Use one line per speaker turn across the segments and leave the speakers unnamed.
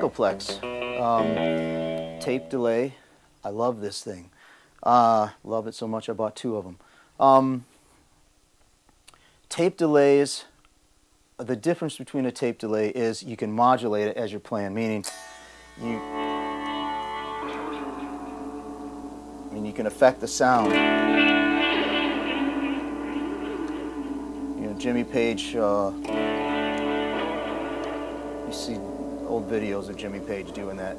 Echoplex tape delay. I love this thing. Love it so much I bought 2 of them. Tape delays, the difference between a tape delay is you can modulate it as you're playing, meaning you can affect the sound. You know, Jimmy Page, you see old videos of Jimmy Page doing that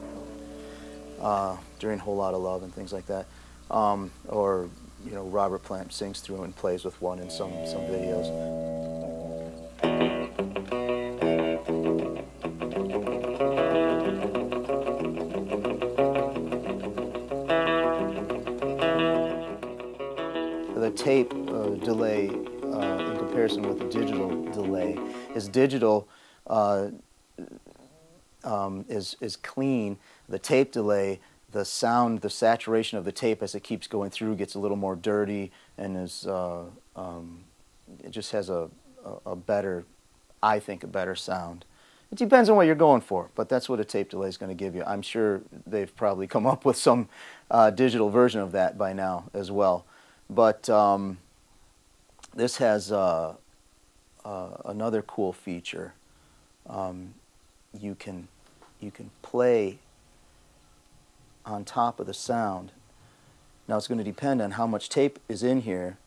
during Whole Lotta Love and things like that. Or, you know, Robert Plant sings through and plays with one in some videos. The tape delay in comparison with the digital delay is digital is clean. The tape delay, the sound, the saturation of the tape as it keeps going through gets a little more dirty and is it just has a better, I think, a better sound. It depends on what you're going for, but that's what a tape delay is going to give you. I'm sure they've probably come up with some digital version of that by now as well. But this has another cool feature. You can play on top of the sound. Now it's going to depend on how much tape is in here.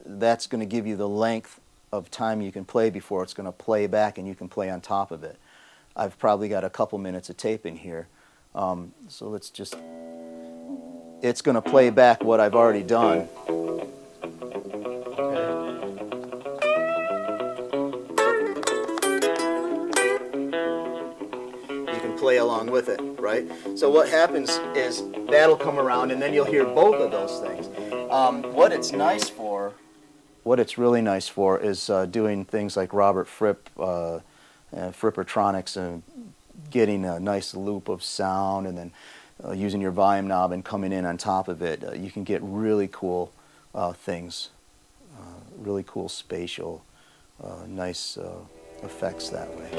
That's going to give you the length of time you can play before it's going to play back and you can play on top of it. I've probably got a couple minutes of tape in here. So let's just, it's going to play back what I've already done. Play along with it, right? So what happens is that'll come around and then you'll hear both of those things. What it's nice for, what it's really nice for is doing things like Robert Fripp, Frippertronics, and getting a nice loop of sound and then using your volume knob and coming in on top of it. You can get really cool things, really cool spatial, nice effects that way.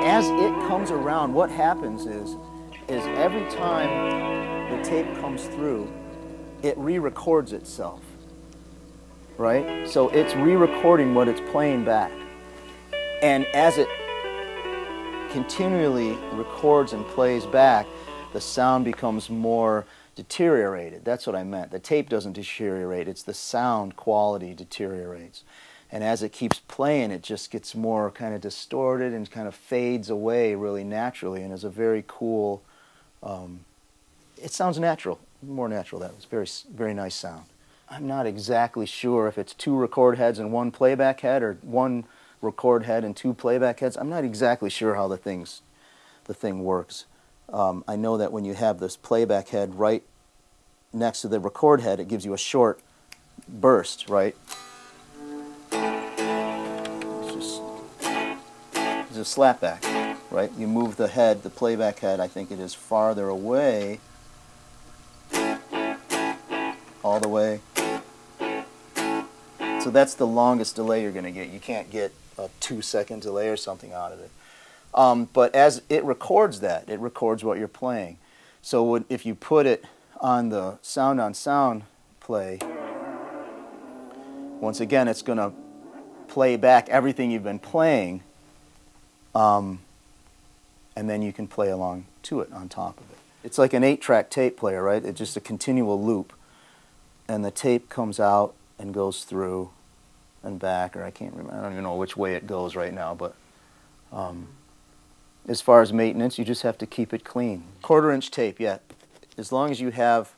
As it comes around, what happens is every time the tape comes through, it re-records itself, right? So it's re-recording what it's playing back. And as it continually records and plays back, the sound becomes more deteriorated. That's what I meant. The tape doesn't deteriorate, it's the sound quality deteriorates. And as it keeps playing, it just gets more kind of distorted and kind of fades away really naturally, and is a very cool, it sounds natural, more natural. That was very nice sound. I'm not exactly sure if it's 2 record heads and 1 playback head, or 1 record head and 2 playback heads. I'm not exactly sure how the thing works. I know that when you have this playback head right next to the record head, it gives you a short burst, right? It's a slapback, right? You move the head, the playback head, I think it is farther away, all the way. So that's the longest delay you're going to get. You can't get a 2-second delay or something out of it. But as it records that, it records what you're playing. So if you put it on the sound-on-sound play, once again, it's going to play back everything you've been playing, and then you can play along to it on top of it. It's like an 8-track tape player, right? It's just a continual loop, and the tape comes out and goes through and back, or I can't remember, I don't even know which way it goes right now, but as far as maintenance, you just have to keep it clean. 1/4-inch tape, yeah. As long as you have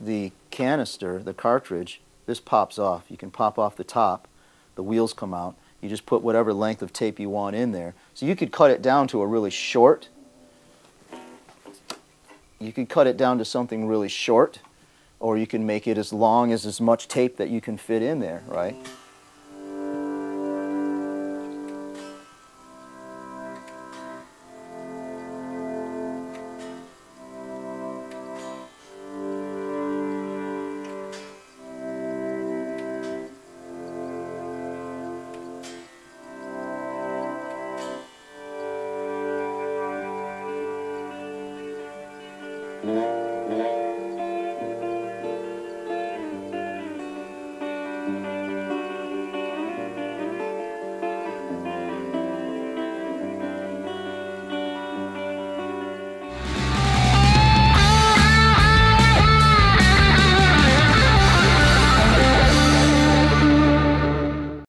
the canister, the cartridge, this pops off. You can pop off the top, the wheels come out. You just put whatever length of tape you want in there. So you could cut it down to a really short You could cut it down to something really short, or you can make it as long as much tape that you can fit in there, right?